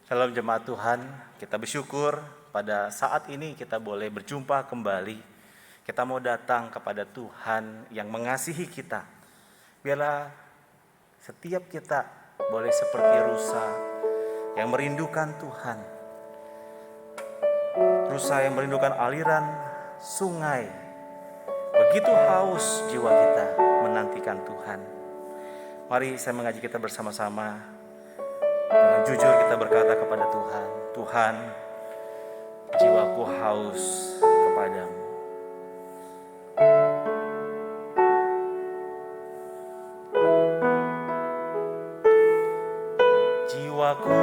Dalam jemaat Tuhan, kita bersyukur pada saat ini kita boleh berjumpa kembali. Kita mau datang kepada Tuhan yang mengasihi kita. Biarlah setiap kita boleh seperti rusa yang merindukan Tuhan. Rusa yang merindukan aliran sungai. Begitu haus jiwa kita menantikan Tuhan. Mari saya mengajak kita bersama-sama. Dengan jujur kita berkata kepada Tuhan, Tuhan, jiwaku haus kepadamu. Jiwaku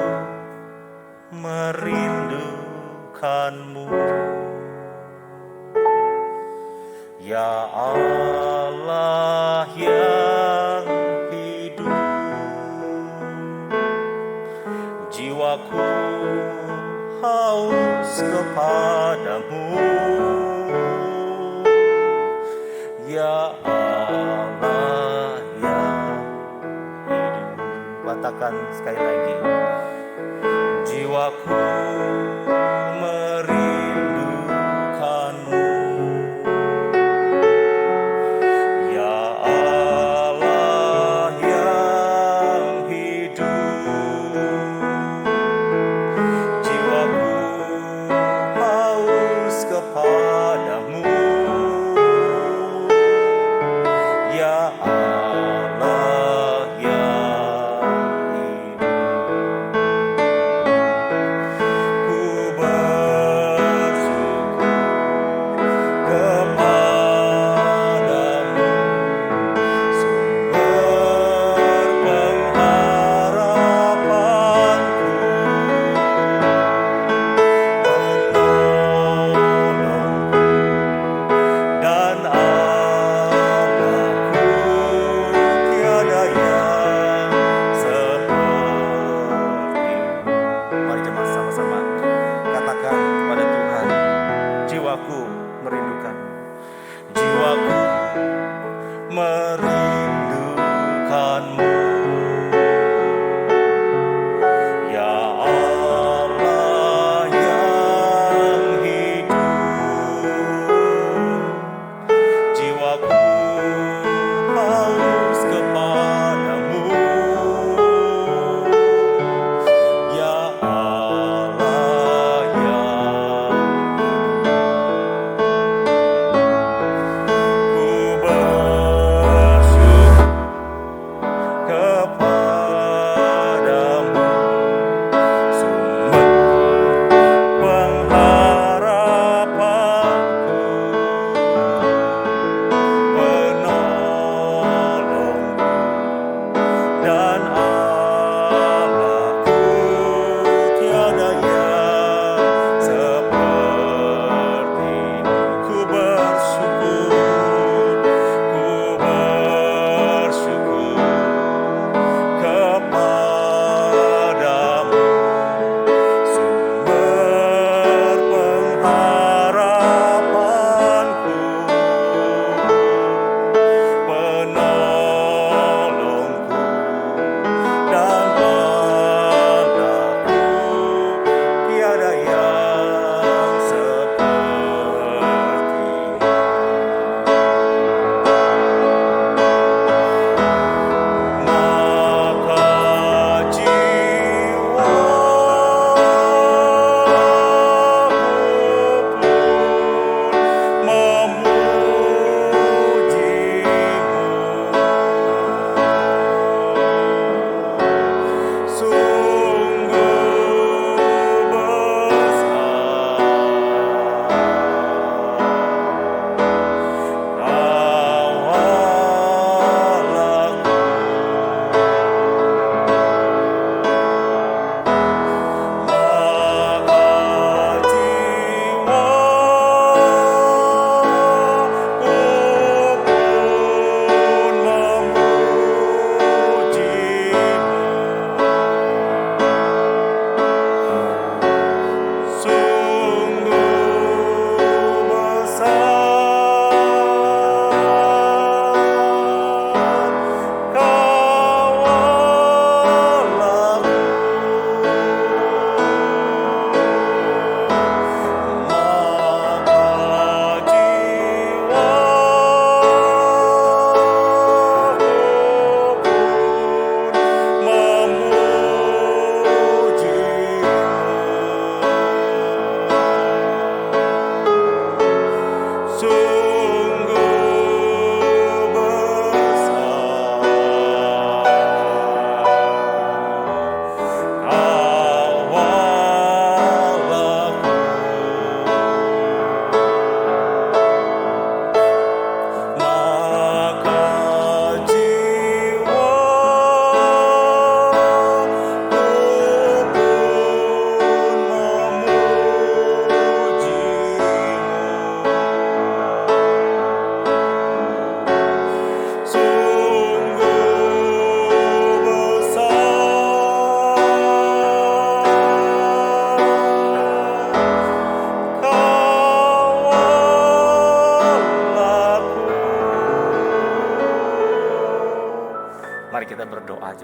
merindukanmu, ya Allah yang jiwaku haus kepadamu, ya Allah yang hidup. Katakan sekali lagi, jiwaku merindukanmu, ya Allah yang hidup. Kepadamu, ya Allah yang hidup. Ku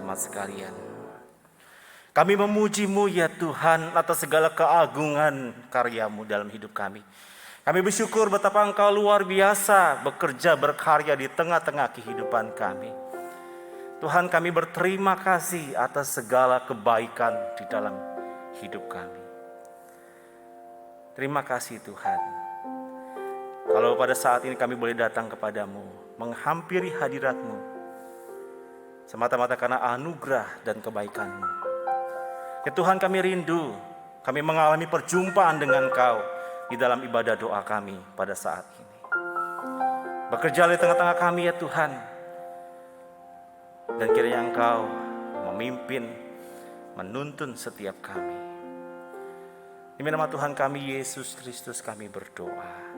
jemaat sekalian. Kami memuji-Mu ya Tuhan atas segala keagungan karya-Mu dalam hidup kami. Kami bersyukur betapa Engkau luar biasa bekerja berkarya di tengah-tengah kehidupan kami. Tuhan, kami berterima kasih atas segala kebaikan di dalam hidup kami. Terima kasih Tuhan. Kalau pada saat ini kami boleh datang kepadamu, menghampiri hadirat-Mu, semata-mata karena anugerah dan kebaikan-Mu. Ya Tuhan, kami rindu, kami mengalami perjumpaan dengan Engkau di dalam ibadah doa kami pada saat ini. Bekerja di tengah-tengah kami ya Tuhan, dan kiranya Engkau memimpin, menuntun setiap kami. Demi nama Tuhan kami Yesus Kristus kami berdoa.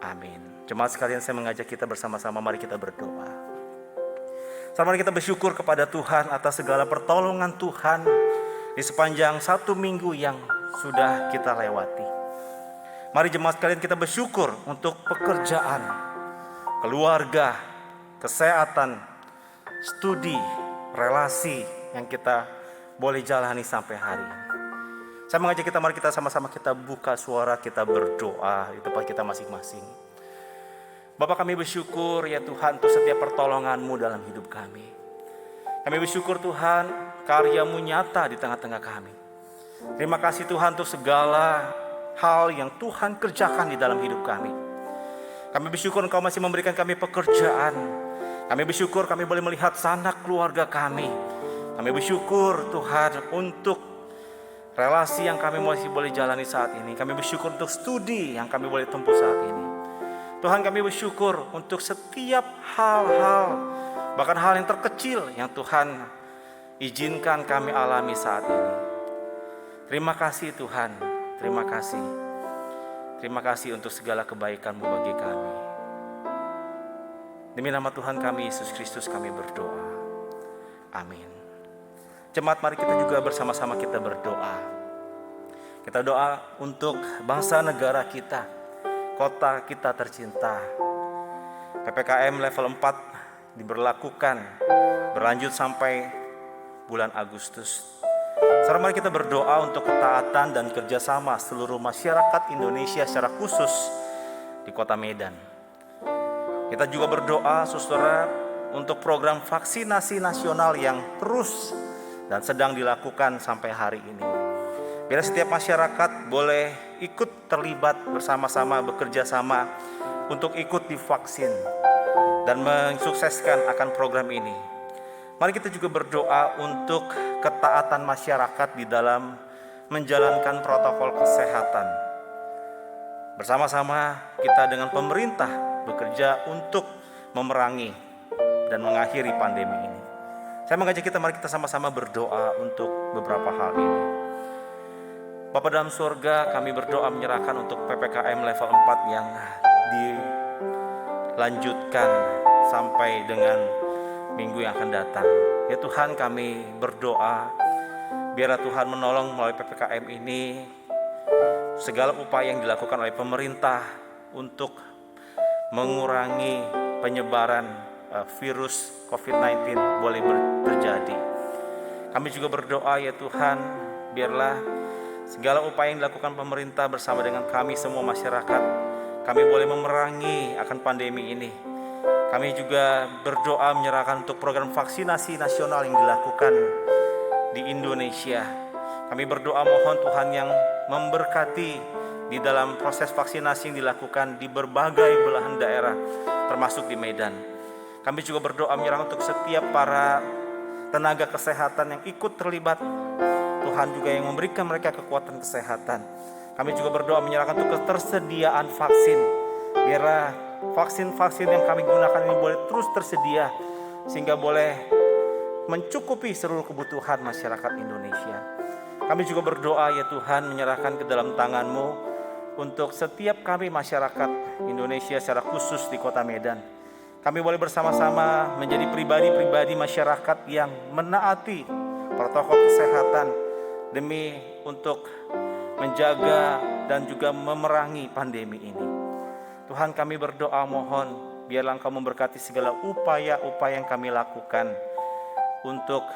Amin. Jemaat sekalian, saya mengajak kita bersama-sama, mari kita berdoa. Mari kita bersyukur kepada Tuhan atas segala pertolongan Tuhan di sepanjang 1 minggu yang sudah kita lewati. Mari jemaat sekalian kita bersyukur untuk pekerjaan, keluarga, kesehatan, studi, relasi yang kita boleh jalani sampai hari ini. Saya mengajak kita, mari kita sama-sama kita buka suara, kita berdoa di tempat kita masing-masing. Bapa, kami bersyukur ya Tuhan untuk setiap pertolongan-Mu dalam hidup kami. Kami bersyukur Tuhan, karya-Mu nyata di tengah-tengah kami. Terima kasih Tuhan untuk segala hal yang Tuhan kerjakan di dalam hidup kami. Kami bersyukur Engkau masih memberikan kami pekerjaan. Kami bersyukur kami boleh melihat sanak keluarga kami. Kami bersyukur Tuhan untuk relasi yang kami masih boleh jalani saat ini. Kami bersyukur untuk studi yang kami boleh tempuh saat ini. Tuhan, kami bersyukur untuk setiap hal-hal, bahkan hal yang terkecil yang Tuhan izinkan kami alami saat ini. Terima kasih Tuhan, terima kasih. Terima kasih untuk segala kebaikan-Mu bagi kami. Demi nama Tuhan kami Yesus Kristus kami berdoa. Amin. Jemaat, mari kita juga bersama-sama kita berdoa. Kita doa untuk bangsa negara kita, kota kita tercinta. PPKM level 4 diberlakukan, berlanjut sampai bulan Agustus. Sekarang mari kita berdoa untuk ketaatan dan kerjasama seluruh masyarakat Indonesia secara khusus di kota Medan. Kita juga berdoa saudara untuk program vaksinasi nasional yang terus dan sedang dilakukan sampai hari ini. Biar setiap masyarakat boleh ikut terlibat bersama-sama, bekerja sama untuk ikut divaksin dan mensukseskan akan program ini. Mari kita juga berdoa untuk ketaatan masyarakat di dalam menjalankan protokol kesehatan. Bersama-sama kita dengan pemerintah bekerja untuk memerangi dan mengakhiri pandemi ini. Saya mengajak kita, mari kita sama-sama berdoa untuk beberapa hal ini. Bapa dalam surga, kami berdoa menyerahkan untuk PPKM level 4 yang dilanjutkan sampai dengan minggu yang akan datang. Ya Tuhan, kami berdoa biarlah Tuhan menolong melalui PPKM ini segala upaya yang dilakukan oleh pemerintah untuk mengurangi penyebaran virus COVID-19 boleh terjadi. Kami juga berdoa ya Tuhan, biarlah segala upaya yang dilakukan pemerintah bersama dengan kami semua masyarakat, kami boleh memerangi akan pandemi ini. Kami juga berdoa menyerahkan untuk program vaksinasi nasional yang dilakukan di Indonesia. Kami berdoa mohon Tuhan yang memberkati di dalam proses vaksinasi yang dilakukan di berbagai belahan daerah, termasuk di Medan. Kami juga berdoa menyerahkan untuk setiap para tenaga kesehatan yang ikut terlibat. Tuhan juga yang memberikan mereka kekuatan kesehatan. Kami juga berdoa menyerahkan untuk ketersediaan vaksin. Biarlah vaksin-vaksin yang kami gunakan ini boleh terus tersedia, sehingga boleh mencukupi seluruh kebutuhan masyarakat Indonesia. Kami juga berdoa ya Tuhan, menyerahkan ke dalam tangan-Mu untuk setiap kami masyarakat Indonesia secara khusus di kota Medan. Kami boleh bersama-sama menjadi pribadi-pribadi masyarakat yang menaati protokol kesehatan demi untuk menjaga dan juga memerangi pandemi ini. Tuhan, kami berdoa mohon biarlah Engkau memberkati segala upaya-upaya yang kami lakukan untuk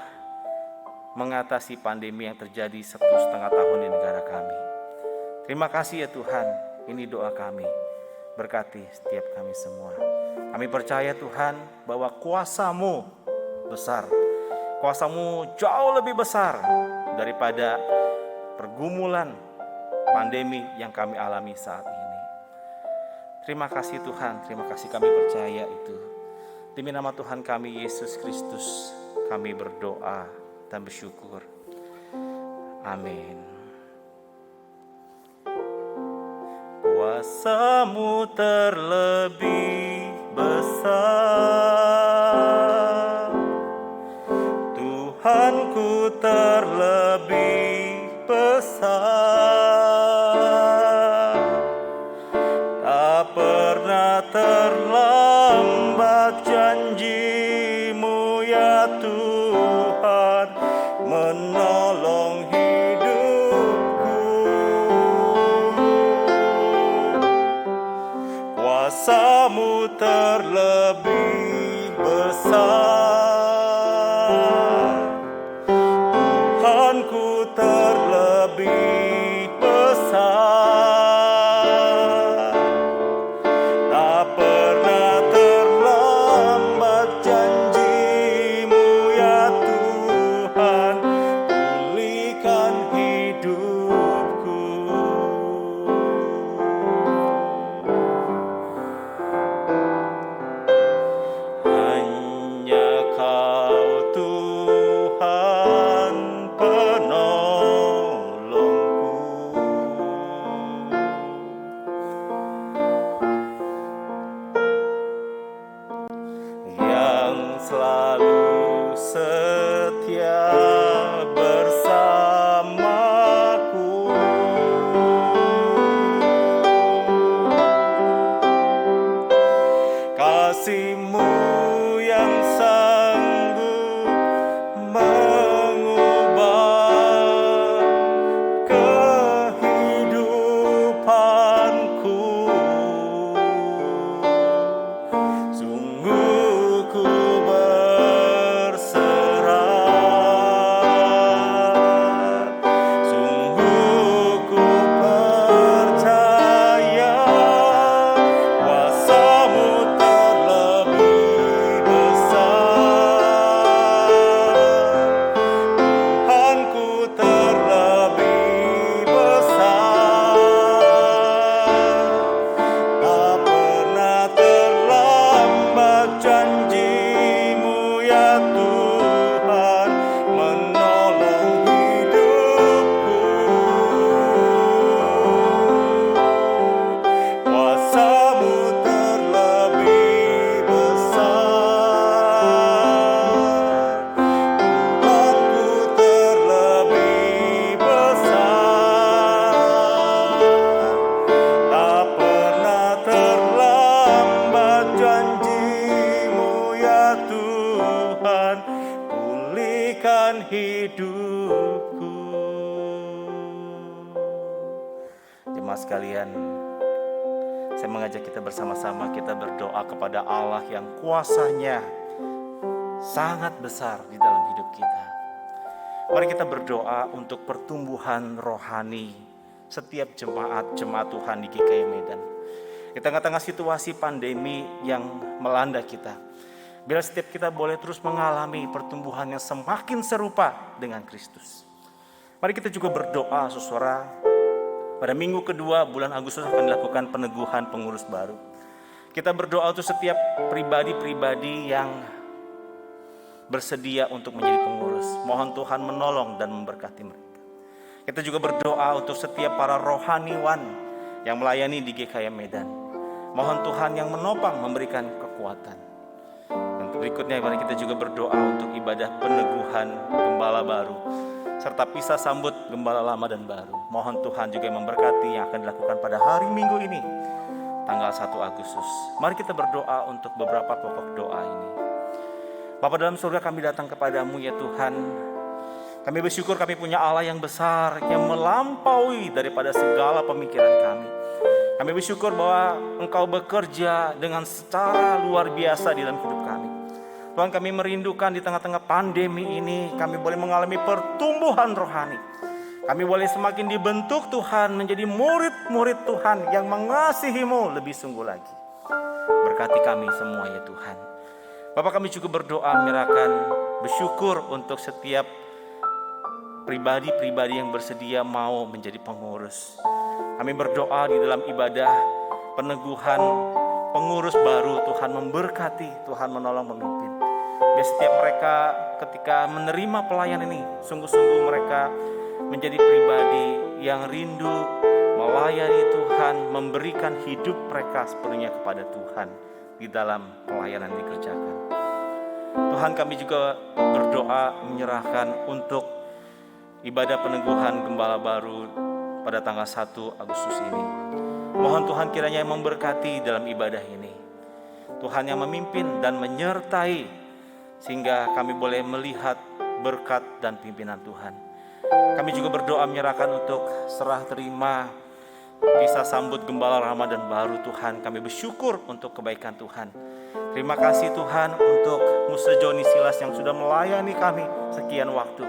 mengatasi pandemi yang terjadi 1,5 tahun di negara kami. Terima kasih ya Tuhan, ini doa kami. Berkati setiap kami semua. Kami percaya Tuhan bahwa kuasa-Mu besar. Kuasa-Mu jauh lebih besar daripada pergumulan pandemi yang kami alami saat ini. Terima kasih Tuhan, terima kasih, kami percaya itu. Demi nama Tuhan kami Yesus Kristus, kami berdoa dan bersyukur. Amin. Kuasa-Mu terlebih besar, Tuhanku terlebih besar, tak pernah terlambat janji-Mu ya Tuhan, menolong hidupku. Kuasa-Mu terlebih besar, Tuhanku terlebih besar, tak pernah terlambat janji-Mu ya Tuhan, pulihkan hidupku. Hanya Kau Tuhan penolongku, yang selalu setia bersamaku. Kasih-Mu yang sanggup mengubah kehidupanku. Sungguh ku berserah, sungguh ku percaya, kuasa-Mu terlebih besar, Tuhanku terlebih besar, tak pernah terlambat janji-Mu ya Tuhan, menolong hidupku. Kuasa-Mu terlebih besar, Tuhanku terlebih besar, tak pernah terlambat janji-Mu ya Tuhan, pulihkan hidupku. Jemaat sekalian, saya mengajak kita bersama-sama kita berdoa kepada Allah yang kuasanya sangat besar di dalam hidup kita. Mari kita berdoa untuk pertumbuhan rohani setiap jemaat Tuhan di GKI Medan. Di tengah-tengah situasi pandemi yang melanda kita, biar setiap kita boleh terus mengalami pertumbuhan yang semakin serupa dengan Kristus. Mari kita juga berdoa saudara, pada minggu kedua bulan Agustus akan dilakukan peneguhan pengurus baru. Kita berdoa untuk setiap pribadi-pribadi yang bersedia untuk menjadi pengurus. Mohon Tuhan menolong dan memberkati mereka. Kita juga berdoa untuk setiap para rohaniwan yang melayani di GKI Medan. Mohon Tuhan yang menopang, memberikan kekuatan. Dan berikutnya mari kita juga berdoa untuk ibadah peneguhan gembala baru, serta pisah sambut gembala lama dan baru. Mohon Tuhan juga yang memberkati yang akan dilakukan pada hari Minggu ini, tanggal 1 Agustus. Mari kita berdoa untuk beberapa pokok doa ini. Bapa dalam surga, kami datang kepadamu ya Tuhan. Kami bersyukur kami punya Allah yang besar, yang melampaui daripada segala pemikiran kami. Kami bersyukur bahwa Engkau bekerja dengan secara luar biasa di dalam hidup kami. Tuhan, kami merindukan di tengah-tengah pandemi ini kami boleh mengalami pertumbuhan rohani. Kami boleh semakin dibentuk Tuhan menjadi murid-murid Tuhan yang mengasihi-Mu lebih sungguh lagi. Berkati kami semua ya Tuhan. Bapak, kami juga berdoa menyerahkan bersyukur untuk setiap pribadi-pribadi yang bersedia mau menjadi pengurus. Kami berdoa di dalam ibadah peneguhan pengurus baru, Tuhan memberkati, Tuhan menolong memimpin. Biar setiap mereka ketika menerima pelayanan ini, sungguh-sungguh mereka menjadi pribadi yang rindu melayani Tuhan, memberikan hidup mereka sepenuhnya kepada Tuhan di dalam pelayanan dikerjakan. Tuhan, kami juga berdoa menyerahkan untuk ibadah peneguhan gembala baru pada tanggal 1 Agustus ini. Mohon Tuhan kiranya yang memberkati dalam ibadah ini. Tuhan yang memimpin dan menyertai sehingga kami boleh melihat berkat dan pimpinan Tuhan. Kami juga berdoa menyerahkan untuk serah terima bisa sambut gembala Ramadan baru Tuhan. Kami bersyukur untuk kebaikan Tuhan. Terima kasih Tuhan untuk Musa Joni Silas yang sudah melayani kami sekian waktu.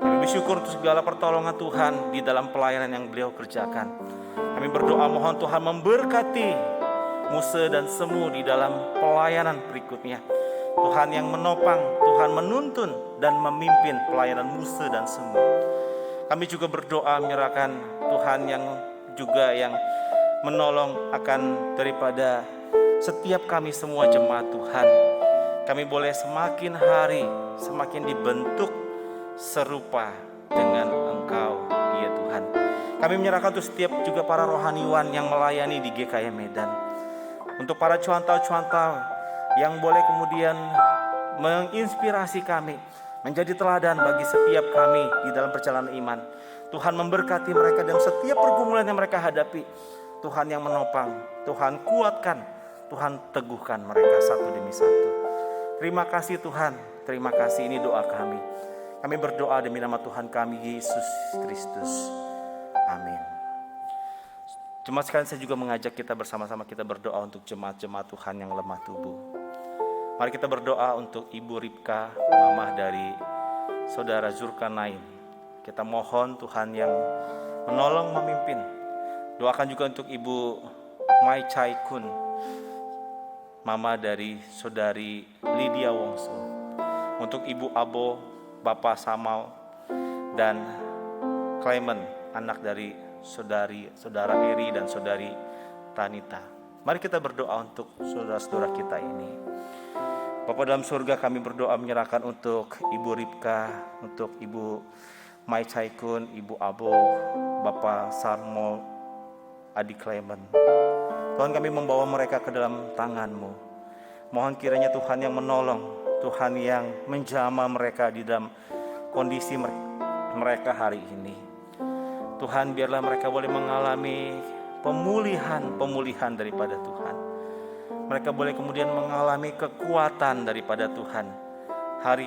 Kami bersyukur untuk segala pertolongan Tuhan di dalam pelayanan yang beliau kerjakan. Kami berdoa mohon Tuhan memberkati Musa dan Semu di dalam pelayanan berikutnya. Tuhan yang menopang, Tuhan menuntun dan memimpin pelayanan Musa dan Semu. Kami juga berdoa menyerahkan Tuhan yang juga yang menolong akan daripada setiap kami semua jemaat Tuhan. Kami boleh semakin hari semakin dibentuk serupa dengan Engkau ya Tuhan. Kami menyerahkan untuk setiap juga para rohaniwan yang melayani di GKI Medan. Untuk para cuantau-cuantau yang boleh kemudian menginspirasi kami, menjadi teladan bagi setiap kami di dalam perjalanan iman. Tuhan memberkati mereka dalam setiap pergumulan yang mereka hadapi. Tuhan yang menopang, Tuhan kuatkan, Tuhan teguhkan mereka satu demi satu. Terima kasih Tuhan, terima kasih, ini doa kami. Kami berdoa demi nama Tuhan kami Yesus Kristus. Amin. Jemaat sekalian, saya juga mengajak kita bersama-sama kita berdoa untuk jemaat-jemaat Tuhan yang lemah tubuh. Mari kita berdoa untuk Ibu Ripka, mamah dari Saudara Zulkarnain. Kita mohon Tuhan yang menolong memimpin. Doakan juga untuk Ibu Mai Chai Kun, mama dari Saudari Lydia Wongso. Untuk Ibu Abo, Bapak Samal, dan Clement, anak dari Saudara Eri dan Saudari Tanita. Mari kita berdoa untuk saudara-saudara kita ini. Bapa dalam surga, kami berdoa menyerahkan untuk Ibu Ripka, untuk Ibu Mai Chai Kun, Ibu Abo, Bapak Sarmo, Adik Clement. Tuhan, kami membawa mereka ke dalam tangan-Mu. Mohon kiranya Tuhan yang menolong, Tuhan yang menjamah mereka di dalam kondisi mereka hari ini. Tuhan, biarlah mereka boleh mengalami pemulihan daripada Tuhan. Mereka boleh kemudian mengalami kekuatan daripada Tuhan.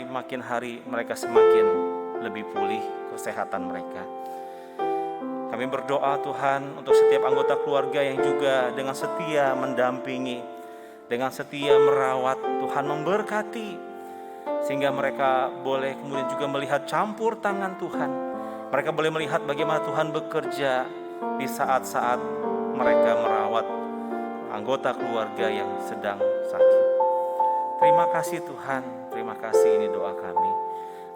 Makin hari mereka semakin lebih pulih kesehatan mereka. Kami berdoa Tuhan untuk setiap anggota keluarga yang juga dengan setia mendampingi, dengan setia merawat. Tuhan memberkati sehingga mereka boleh kemudian juga melihat campur tangan Tuhan. Mereka boleh melihat bagaimana Tuhan bekerja di saat-saat mereka merawat anggota keluarga yang sedang sakit. Terima kasih Tuhan, terima kasih, ini doa kami.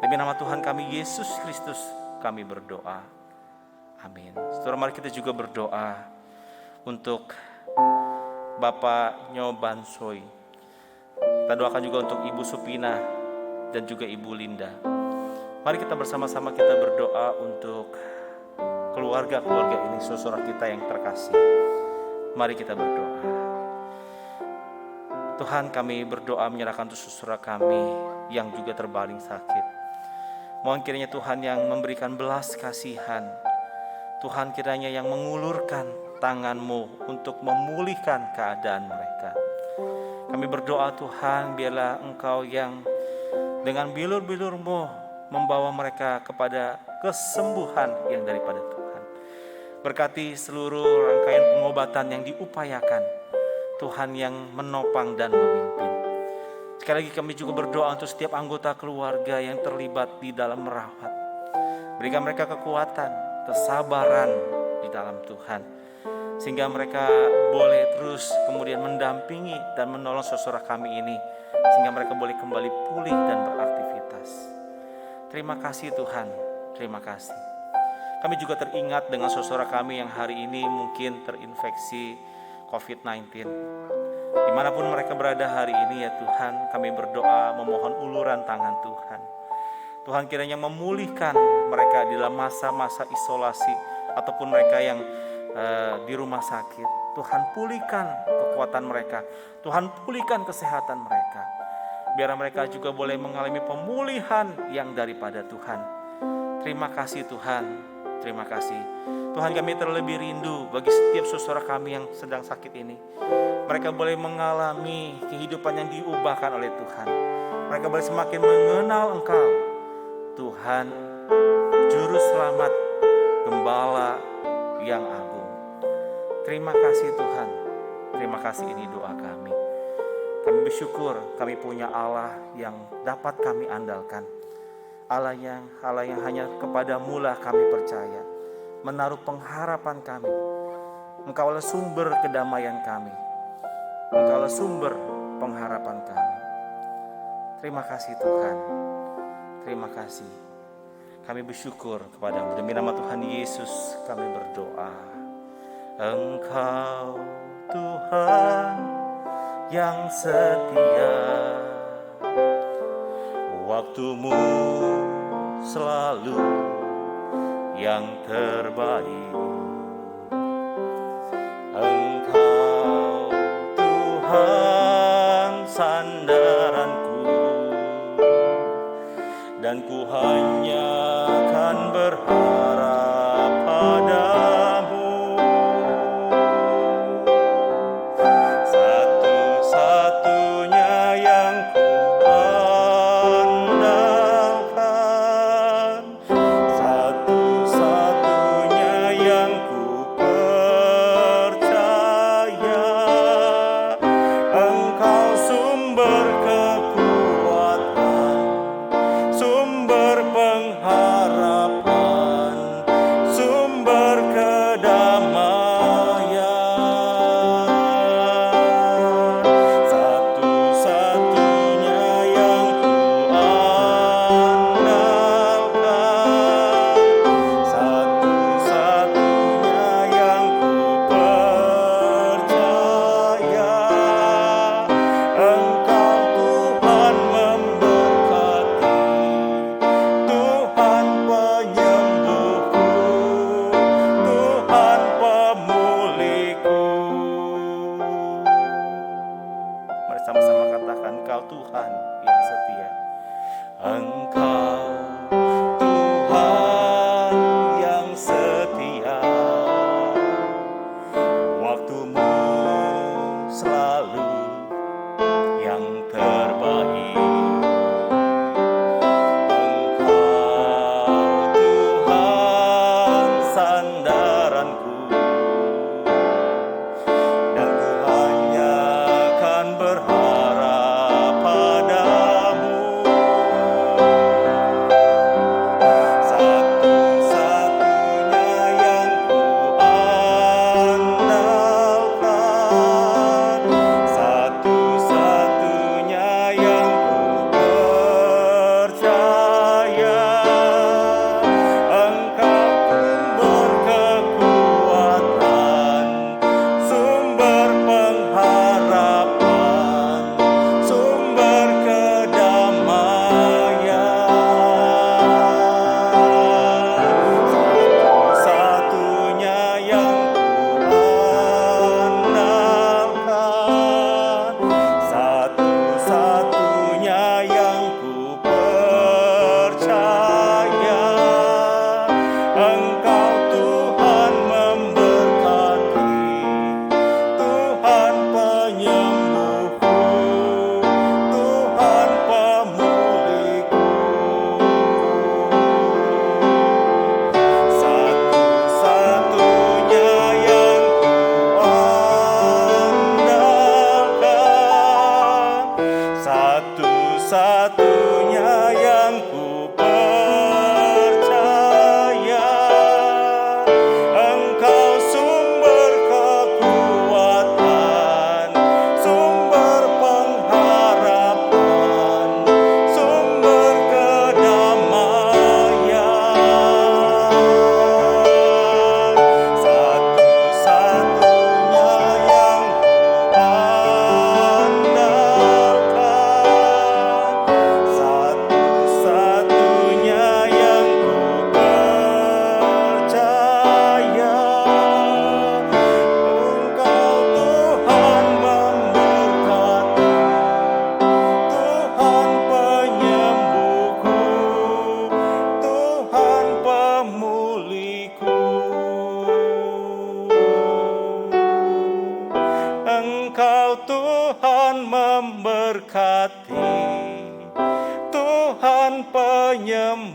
Demi nama Tuhan kami Yesus Kristus kami berdoa. Amin. Saudara, mari kita juga berdoa untuk Bapak Nyoban Soy. Kita doakan juga untuk Ibu Supina dan juga Ibu Linda. Mari kita bersama-sama kita berdoa untuk keluarga-keluarga ini, saudara kita yang terkasih. Mari kita berdoa. Tuhan, kami berdoa menyerahkan untuk saudara kami yang juga terbaring sakit. Mohon kiranya Tuhan yang memberikan belas kasihan. Tuhan kiranya yang mengulurkan tangan-Mu untuk memulihkan keadaan mereka. Kami berdoa Tuhan, biarlah Engkau yang dengan bilur-bilur-Mu membawa mereka kepada kesembuhan yang daripada Tuhan. Berkati seluruh rangkaian pengobatan yang diupayakan, Tuhan yang menopang dan memimpin. Sekali lagi kami juga berdoa untuk setiap anggota keluarga yang terlibat di dalam merawat. Berikan mereka kekuatan, kesabaran di dalam Tuhan, sehingga mereka boleh terus kemudian mendampingi dan menolong saudara kami ini, sehingga mereka boleh kembali pulih dan beraktivitas. Terima kasih Tuhan, terima kasih. Kami juga teringat dengan saudara kami yang hari ini mungkin terinfeksi COVID-19. Dimanapun mereka berada hari ini ya Tuhan, kami berdoa memohon uluran tangan Tuhan. Tuhan kiranya memulihkan mereka di dalam masa-masa isolasi ataupun mereka yang di rumah sakit. Tuhan pulihkan kekuatan mereka, Tuhan pulihkan kesehatan mereka. Biar mereka juga boleh mengalami pemulihan yang daripada Tuhan. Terima kasih Tuhan, terima kasih. Tuhan, kami terlebih rindu bagi setiap saudara kami yang sedang sakit ini. Mereka boleh mengalami kehidupan yang diubahkan oleh Tuhan. Mereka boleh semakin mengenal Engkau, Tuhan, Juru Selamat, Gembala yang agung. Terima kasih Tuhan, terima kasih, ini doa kami. Kami bersyukur kami punya Allah yang dapat kami andalkan. Allah yang hanya kepadamu lah kami percaya, menaruh pengharapan kami. Engkaulah sumber kedamaian kami, Engkaulah sumber pengharapan kami. Terima kasih Tuhan, terima kasih. Kami bersyukur kepadamu. Demi nama Tuhan Yesus kami berdoa. Engkau Tuhan yang setia, waktumu selalu yang terbaik. Engkau Tuhan sandaranku, dan ku hanya akan berharap padamu. Satu-satunya yang ku andalkan, satu-satunya yang ku percaya. Engkau sumber kekuatan, sumber pengharapan, sumber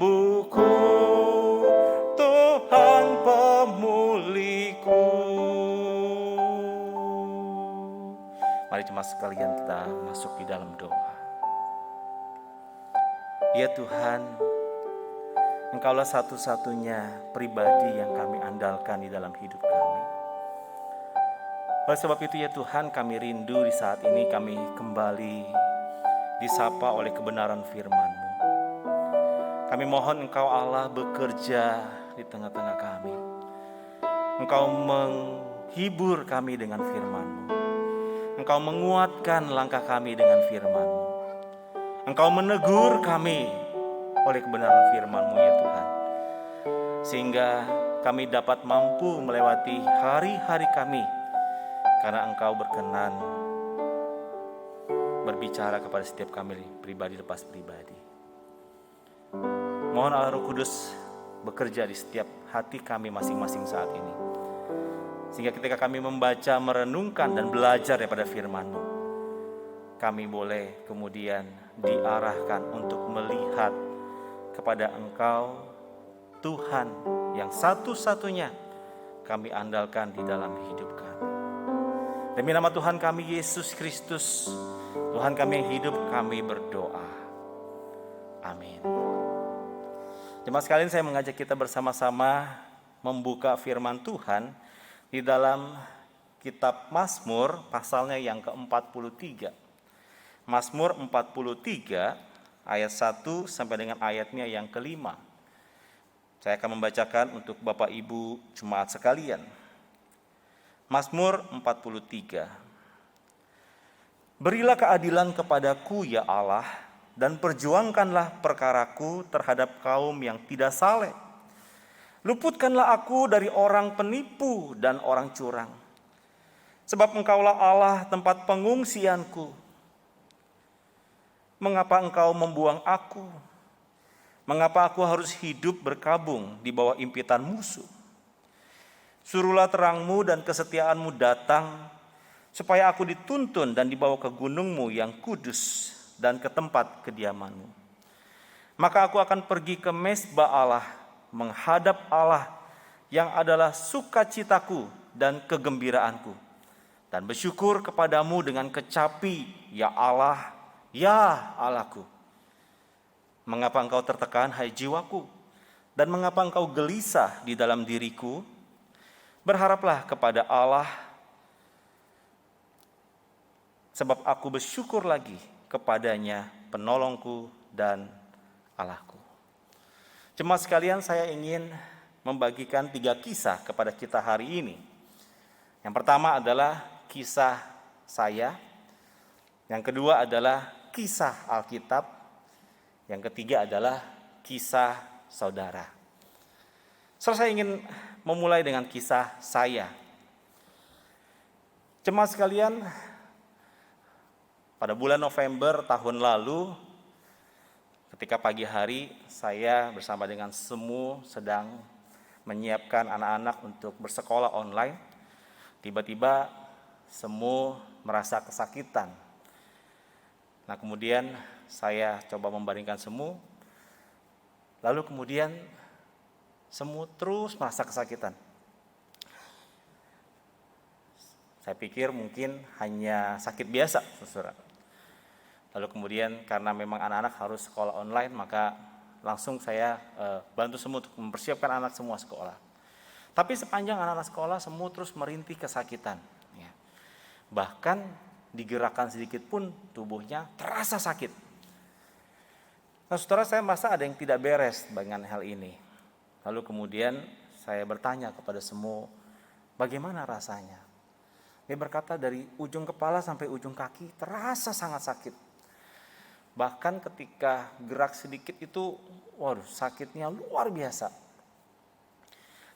sembuhku, Tuhan pemulihku. Mari jemaat sekalian kita masuk di dalam doa. Ya Tuhan, Engkaulah satu-satunya pribadi yang kami andalkan di dalam hidup kami. Oleh sebab itu ya Tuhan, kami rindu di saat ini kami kembali disapa oleh kebenaran firman-Mu. Kami mohon Engkau Allah bekerja di tengah-tengah kami. Engkau menghibur kami dengan firman-Mu. Engkau menguatkan langkah kami dengan firman-Mu. Engkau menegur kami oleh kebenaran firman-Mu ya Tuhan. Sehingga kami dapat mampu melewati hari-hari kami. Karena Engkau berkenan berbicara kepada setiap kami pribadi lepas pribadi. Mohon Allah Roh Kudus bekerja di setiap hati kami masing-masing saat ini. Sehingga ketika kami membaca, merenungkan dan belajar daripada firman-Mu, kami boleh kemudian diarahkan untuk melihat kepada Engkau, Tuhan yang satu-satunya kami andalkan di dalam hidup kami. Demi nama Tuhan kami Yesus Kristus, Tuhan kami yang hidup, kami berdoa. Amin. Jemaat sekalian, saya mengajak kita bersama-sama membuka firman Tuhan di dalam kitab Mazmur pasalnya yang ke-43. Mazmur 43 ayat 1 sampai dengan ayatnya yang ke-5. Saya akan membacakan untuk Bapak Ibu jemaat sekalian. Mazmur 43. Berilah keadilan kepadaku ya Allah, dan perjuangkanlah perkaraku terhadap kaum yang tidak saleh. Luputkanlah aku dari orang penipu dan orang curang. Sebab Engkaulah Allah tempat pengungsianku. Mengapa Engkau membuang aku? Mengapa aku harus hidup berkabung di bawah impitan musuh? Suruhlah terang-Mu dan kesetiaan-Mu datang, supaya aku dituntun dan dibawa ke gunung-Mu yang kudus dan ke tempat kediaman-Mu. Maka aku akan pergi ke mezbah Allah, menghadap Allah yang adalah sukacitaku dan kegembiraanku, dan bersyukur kepadamu dengan kecapi, ya Allah, ya Allahku. Mengapa engkau tertekan, hai jiwaku? Dan mengapa engkau gelisah di dalam diriku? Berharaplah kepada Allah, sebab aku bersyukur lagi kepadanya, penolongku dan Allahku. Jemaat sekalian, saya ingin membagikan 3 kisah kepada kita hari ini. Yang pertama adalah kisah saya. Yang kedua adalah kisah Alkitab. Yang ketiga adalah kisah saudara. Saya ingin memulai dengan kisah saya. Jemaat sekalian, pada bulan November tahun lalu, ketika pagi hari saya bersama dengan Semu sedang menyiapkan anak-anak untuk bersekolah online, tiba-tiba Semu merasa kesakitan. Nah, kemudian saya coba membaringkan Semu, lalu kemudian Semu terus merasa kesakitan. Saya pikir mungkin hanya sakit biasa, saudara. Lalu kemudian karena memang anak-anak harus sekolah online, maka langsung saya bantu Semu untuk mempersiapkan anak semua sekolah. Tapi sepanjang anak-anak sekolah, Semu terus merintih kesakitan. Ya. Bahkan digerakkan sedikit pun tubuhnya terasa sakit. Nah, saudara, saya merasa ada yang tidak beres dengan hal ini. Lalu kemudian saya bertanya kepada Semu, bagaimana rasanya? Dia berkata dari ujung kepala sampai ujung kaki terasa sangat sakit. Bahkan ketika gerak sedikit itu, waduh, sakitnya luar biasa.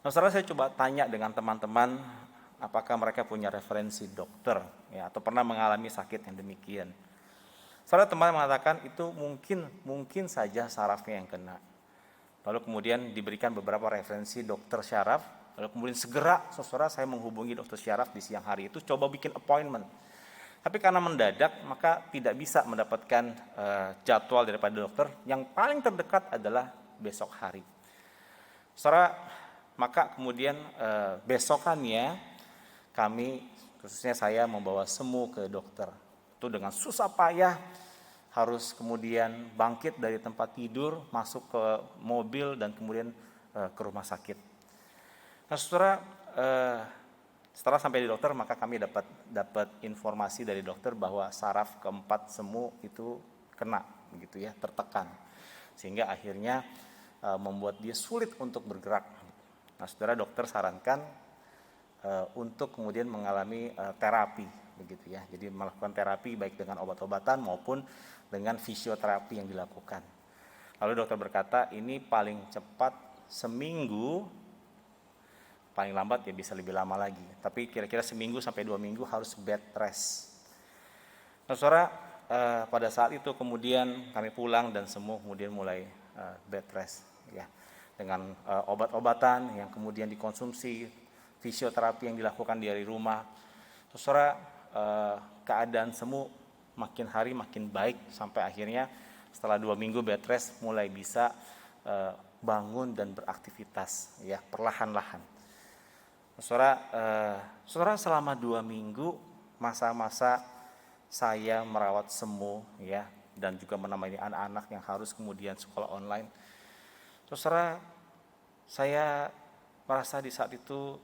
Nah, saudara, saya coba tanya dengan teman-teman, apakah mereka punya referensi dokter, ya, atau pernah mengalami sakit yang demikian. Saudara, teman mengatakan itu mungkin saja sarafnya yang kena. Lalu kemudian diberikan beberapa referensi dokter syaraf. Lalu kemudian segera, saudara, saya menghubungi dokter syaraf di siang hari itu, coba bikin appointment. Tapi karena mendadak, maka tidak bisa mendapatkan jadwal daripada dokter. Yang paling terdekat adalah besok hari. Saudara, maka kemudian besokannya kami, khususnya saya, membawa semu ke dokter. Itu dengan susah payah harus kemudian bangkit dari tempat tidur, masuk ke mobil dan kemudian ke rumah sakit. Nah, saudara, setelah sampai di dokter, maka kami dapat informasi dari dokter bahwa saraf keempat semu itu kena, begitu ya, tertekan, sehingga akhirnya membuat dia sulit untuk bergerak. Nah, saudara, dokter sarankan untuk kemudian mengalami terapi, begitu ya. Jadi melakukan terapi baik dengan obat-obatan maupun dengan fisioterapi yang dilakukan. Lalu dokter berkata ini paling cepat seminggu, paling lambat ya bisa lebih lama lagi. Tapi kira-kira seminggu sampai 2 minggu harus bed rest. Nah, saudara, pada saat itu kemudian kami pulang dan semua kemudian mulai bed rest, ya, dengan obat-obatan yang kemudian dikonsumsi, fisioterapi yang dilakukan dari rumah. Terus, saudara, keadaan semu makin hari makin baik sampai akhirnya setelah 2 minggu bed rest mulai bisa bangun dan beraktivitas, ya, perlahan-lahan. Saudara, selama 2 minggu masa-masa saya merawat semu, ya, dan juga menemani anak-anak yang harus kemudian sekolah online. Saudara, saya merasa di saat itu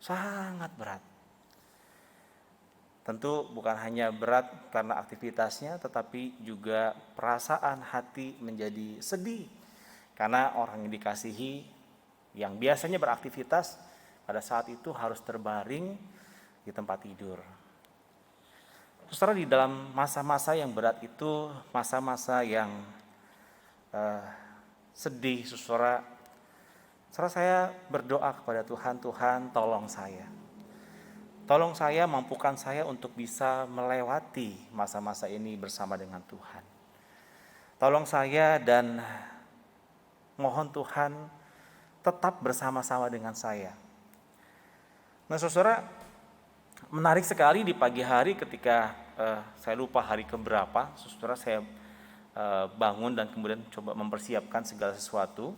sangat berat. Tentu bukan hanya berat karena aktivitasnya, tetapi juga perasaan hati menjadi sedih karena orang yang dikasihi yang biasanya beraktivitas pada saat itu harus terbaring di tempat tidur. Saudara, di dalam masa-masa yang berat itu, masa-masa yang sedih, saudara, saya berdoa kepada Tuhan, Tuhan tolong saya. Tolong saya, mampukan saya untuk bisa melewati masa-masa ini bersama dengan Tuhan. Tolong saya dan mohon Tuhan tetap bersama-sama dengan saya. Nah, saudara, menarik sekali di pagi hari ketika saya lupa hari keberapa, saudara, saya bangun dan kemudian coba mempersiapkan segala sesuatu.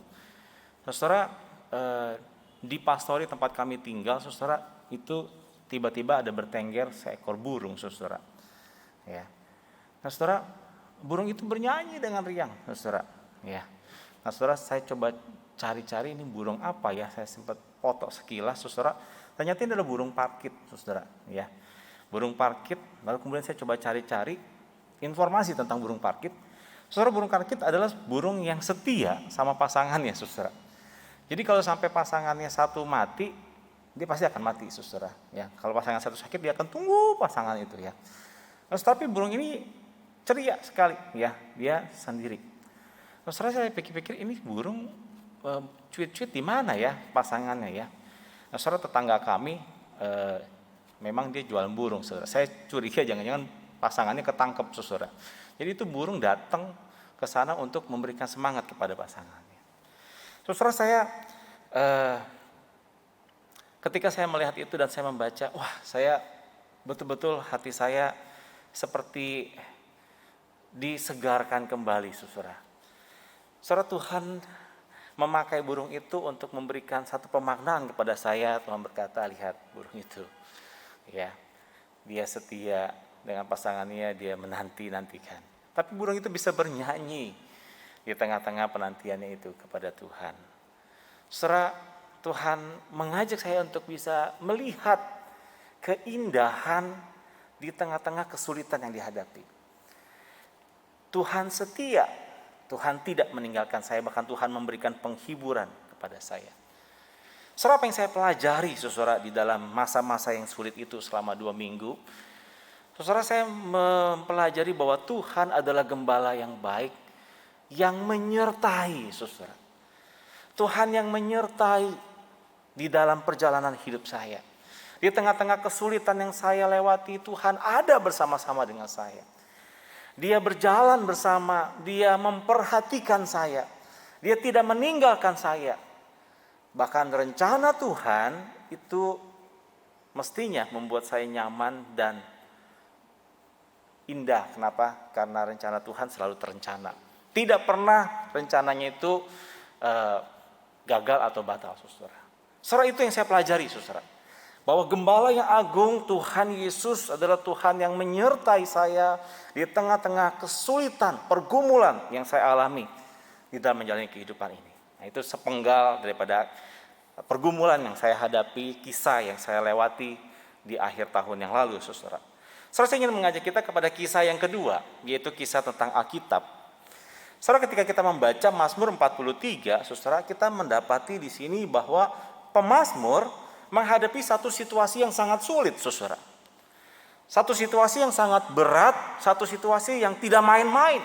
Saudara, di pastori tempat kami tinggal, saudara, itu tiba-tiba ada bertengger seekor burung, saudara. Ya. Nah, saudara, burung itu bernyanyi dengan riang, saudara. Ya. Nah, saudara, saya coba cari-cari ini burung apa ya. Saya sempat foto sekilas, saudara. Ternyata ini adalah burung parkit, saudara. Ya. Burung parkit. Lalu kemudian saya coba cari-cari informasi tentang burung parkit. Saudara, burung parkit adalah burung yang setia sama pasangannya, saudara. Jadi kalau sampai pasangannya satu mati, dia pasti akan mati, saudara. Ya, kalau pasangan satu sakit, dia akan tunggu pasangan itu, ya. Nah, tapi burung ini ceria sekali, ya, dia sendiri. Nah, saudara, saya pikir-pikir ini burung cuit-cuit di mana ya pasangannya, ya. Nah, saudara, tetangga kami memang dia jualan burung, saudara. Saya curiga jangan-jangan pasangannya ketangkep, saudara. Jadi itu burung datang ke sana untuk memberikan semangat kepada pasangannya. Saudara, saya ketika saya melihat itu dan saya membaca, wah, saya betul-betul hati saya seperti disegarkan kembali, saudara. Saudara, Tuhan memakai burung itu untuk memberikan satu pemaknaan kepada saya. Tuhan berkata, lihat burung itu, ya, dia setia dengan pasangannya, dia menanti-nantikan. Tapi burung itu bisa bernyanyi di tengah-tengah penantiannya itu kepada Tuhan. Saudara, Tuhan mengajak saya untuk bisa melihat keindahan di tengah-tengah kesulitan yang dihadapi. Tuhan setia, Tuhan tidak meninggalkan saya, bahkan Tuhan memberikan penghiburan kepada saya. Saudara, apa yang saya pelajari, saudara, di dalam masa-masa yang sulit itu selama 2 minggu, saudara, saya mempelajari bahwa Tuhan adalah gembala yang baik, yang menyertai, saudara. Tuhan yang menyertai di dalam perjalanan hidup saya. Di tengah-tengah kesulitan yang saya lewati, Tuhan ada bersama-sama dengan saya. Dia berjalan bersama, dia memperhatikan saya. Dia tidak meninggalkan saya. Bahkan rencana Tuhan itu mestinya membuat saya nyaman dan indah. Kenapa? Karena rencana Tuhan selalu terencana. Tidak pernah rencananya itu eh, gagal atau batal, saudara. Saudara, itu yang saya pelajari, saudara. Bahwa gembala yang agung Tuhan Yesus adalah Tuhan yang menyertai saya di tengah-tengah kesulitan, pergumulan yang saya alami di dalam menjalani kehidupan ini. Nah, itu sepenggal daripada pergumulan yang saya hadapi, kisah yang saya lewati di akhir tahun yang lalu, saudara. Saudara, saya ingin mengajak kita kepada kisah yang kedua, yaitu kisah tentang Alkitab. Saudara, ketika kita membaca Mazmur 43, saudara, kita mendapati di sini bahwa pemazmur menghadapi satu situasi yang sangat sulit, saudara. Satu situasi yang sangat berat, satu situasi yang tidak main-main.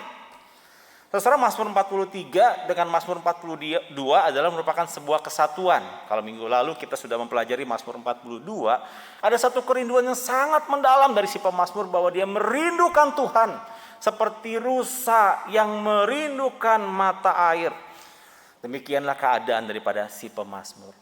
Saudara, Mazmur 43 dengan Mazmur 42 adalah merupakan sebuah kesatuan. Kalau minggu lalu kita sudah mempelajari Mazmur 42, ada satu kerinduan yang sangat mendalam dari si pemazmur bahwa dia merindukan Tuhan seperti rusa yang merindukan mata air. Demikianlah keadaan daripada si pemazmur.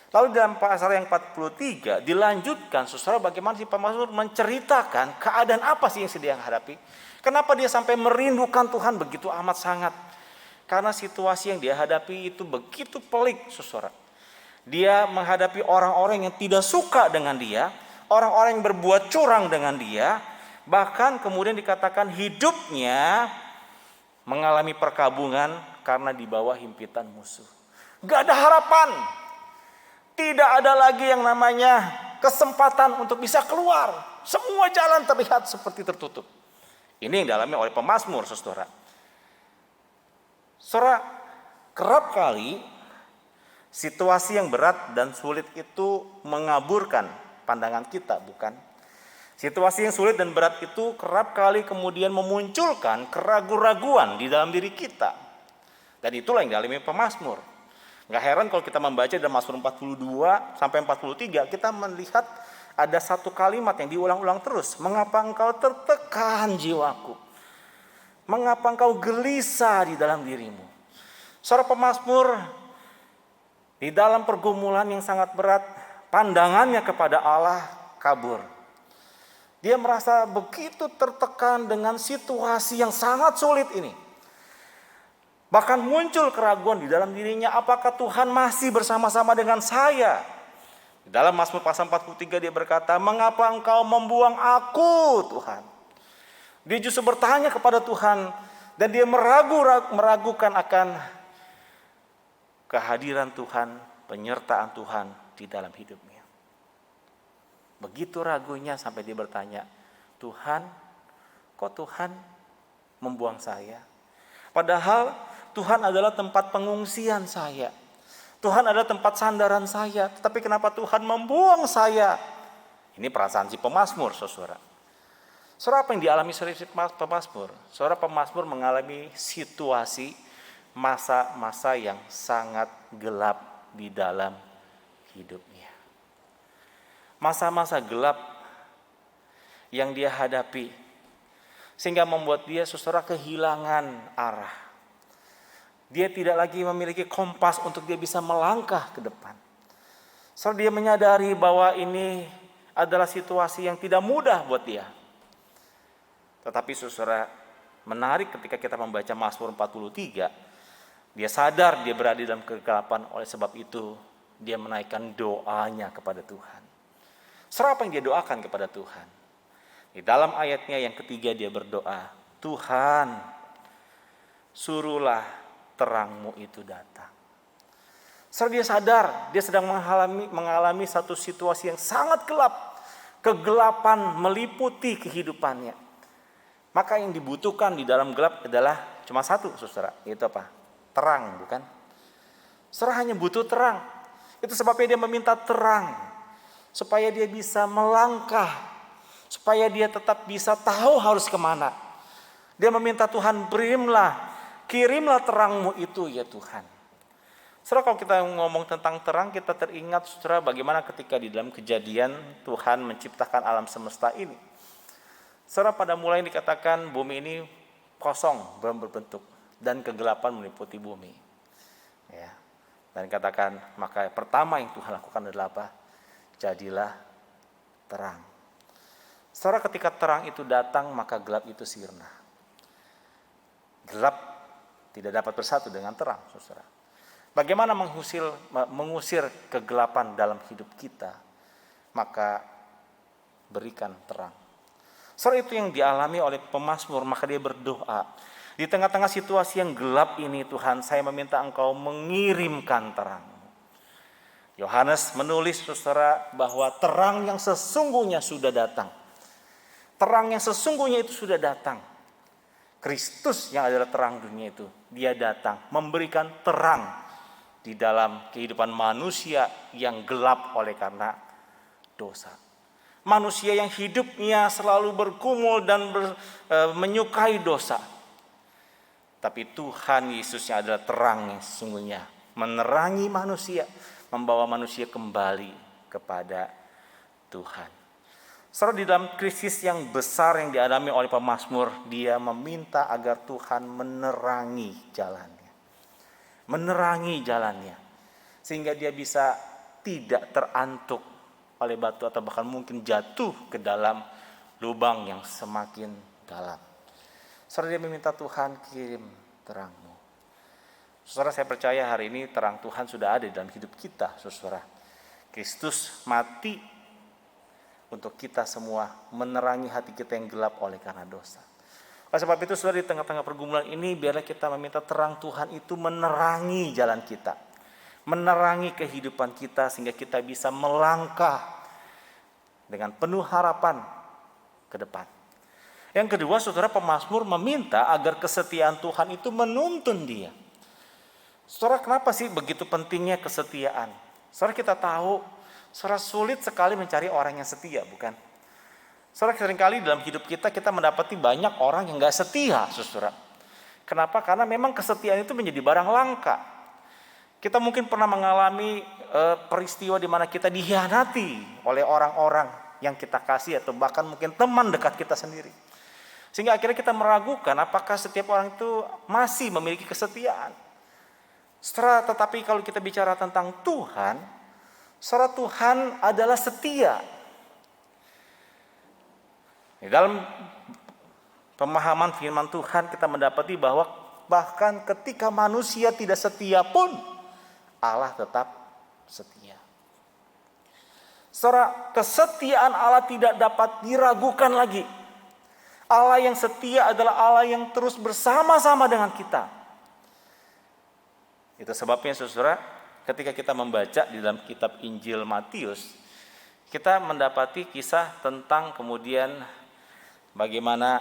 Lalu dalam pasal yang 43 dilanjutkan, saudara, bagaimana si pemazmur menceritakan keadaan apa sih yang sedang hadapi. Kenapa dia sampai merindukan Tuhan begitu amat sangat? Karena situasi yang dia hadapi itu begitu pelik, saudara. Dia menghadapi orang-orang yang tidak suka dengan dia, orang-orang yang berbuat curang dengan dia, bahkan kemudian dikatakan hidupnya mengalami perkabungan karena di bawah himpitan musuh. Gak ada harapan. Tidak ada lagi yang namanya kesempatan untuk bisa keluar. Semua jalan terlihat seperti tertutup. Ini yang dialami oleh pemazmur, saudara. Saudara, kerap kali situasi yang berat dan sulit itu mengaburkan pandangan kita, bukan? Situasi yang sulit dan berat itu kerap kali kemudian memunculkan keraguan-raguan di dalam diri kita. Dan itulah yang dialami pemazmur. Gak heran kalau kita membaca dalam Mazmur 42 sampai 43, kita melihat ada satu kalimat yang diulang-ulang terus. Mengapa engkau tertekan jiwaku? Mengapa engkau gelisah di dalam dirimu? Seorang pemazmur di dalam pergumulan yang sangat berat, pandangannya kepada Allah kabur. Dia merasa begitu tertekan dengan situasi yang sangat sulit ini. Bahkan muncul keraguan di dalam dirinya, apakah Tuhan masih bersama-sama dengan saya? Dalam Mazmur pasal 43 dia berkata, mengapa engkau membuang aku, Tuhan? Dia justru bertanya kepada Tuhan dan dia meragukan akan kehadiran Tuhan, penyertaan Tuhan di dalam hidupnya. Begitu ragunya sampai dia bertanya, Tuhan, kok Tuhan membuang saya? Padahal Tuhan adalah tempat pengungsian saya. Tuhan adalah tempat sandaran saya, tetapi kenapa Tuhan membuang saya? Ini perasaan si pemazmur, saudara. Saudara, apa yang dialami si pemazmur? Saudara, pemazmur mengalami situasi masa-masa yang sangat gelap di dalam hidupnya. Masa-masa gelap yang dia hadapi, sehingga membuat dia, saudara, kehilangan arah. Dia tidak lagi memiliki kompas untuk dia bisa melangkah ke depan. Saudara, dia menyadari bahwa ini adalah situasi yang tidak mudah buat dia. Tetapi saudara, menarik ketika kita membaca Mazmur 43, dia sadar dia berada dalam kegelapan, oleh sebab itu dia menaikkan doanya kepada Tuhan. Saudara, apa yang dia doakan kepada Tuhan? Di dalam ayatnya yang ketiga dia berdoa, Tuhan, suruhlah terangmu itu datang. Saudara, dia sadar dia sedang mengalami satu situasi yang sangat gelap. Kegelapan meliputi kehidupannya. Maka yang dibutuhkan di dalam gelap adalah cuma satu, saudara, yaitu apa? Terang, bukan? Saudara, hanya butuh terang. Itu sebabnya dia meminta terang, supaya dia bisa melangkah, supaya dia tetap bisa tahu harus kemana. Dia meminta Tuhan, kirimlah terangmu itu ya Tuhan. Saudara, kalau kita ngomong tentang terang, kita teringat, saudara, bagaimana ketika di dalam Kejadian Tuhan menciptakan alam semesta ini. Saudara, pada mulai dikatakan bumi ini kosong, belum berbentuk, dan kegelapan meliputi bumi. Ya. Dan dikatakan, maka pertama yang Tuhan lakukan adalah apa? Jadilah terang. Saudara, ketika terang itu datang, maka gelap itu sirna. Gelap tidak dapat bersatu dengan terang, saudara. Bagaimana mengusir kegelapan dalam hidup kita? Maka berikan terang. Soal itu yang dialami oleh pemazmur, maka dia berdoa. Di tengah-tengah situasi yang gelap ini, Tuhan, saya meminta Engkau mengirimkan terang. Yohanes menulis, saudara, bahwa terang yang sesungguhnya sudah datang. Terang yang sesungguhnya itu sudah datang. Kristus yang adalah terang dunia itu, dia datang memberikan terang di dalam kehidupan manusia yang gelap oleh karena dosa. Manusia yang hidupnya selalu bergumul dan menyukai dosa. Tapi Tuhan Yesus yang adalah terang yang sesungguhnya menerangi manusia, membawa manusia kembali kepada Tuhan. Saudara, di dalam krisis yang besar yang dialami oleh pemazmur, dia meminta agar Tuhan menerangi jalannya. Menerangi jalannya. Sehingga dia bisa tidak terantuk oleh batu atau bahkan mungkin jatuh ke dalam lubang yang semakin dalam. Saudara, dia meminta Tuhan kirim terang-Mu. Saudara, saya percaya hari ini terang Tuhan sudah ada di dalam hidup kita, saudara. Kristus mati untuk kita semua, menerangi hati kita yang gelap oleh karena dosa. Oleh sebab itu, saudara, di tengah-tengah pergumulan ini, biarlah kita meminta terang Tuhan itu menerangi jalan kita, menerangi kehidupan kita, sehingga kita bisa melangkah dengan penuh harapan ke depan. Yang kedua, saudara, pemazmur meminta agar kesetiaan Tuhan itu menuntun dia. Saudara, kenapa sih begitu pentingnya kesetiaan? Saudara, kita tahu, saudara, sulit sekali mencari orang yang setia, bukan? Saudara, seringkali dalam hidup kita mendapati banyak orang yang gak setia, saudara. Kenapa? Karena memang kesetiaan itu menjadi barang langka. Kita mungkin pernah mengalami peristiwa di mana kita dikhianati oleh orang-orang yang kita kasih, atau bahkan mungkin teman dekat kita sendiri. Sehingga akhirnya kita meragukan apakah setiap orang itu masih memiliki kesetiaan. Saudara, tetapi kalau kita bicara tentang Tuhan, saudara, Tuhan adalah setia. Di dalam pemahaman firman Tuhan kita mendapati bahwa bahkan ketika manusia tidak setia pun Allah tetap setia. Saudara, kesetiaan Allah tidak dapat diragukan lagi. Allah yang setia adalah Allah yang terus bersama-sama dengan kita. Itu sebabnya, saudara, ketika kita membaca di dalam kitab Injil Matius, kita mendapati kisah tentang kemudian bagaimana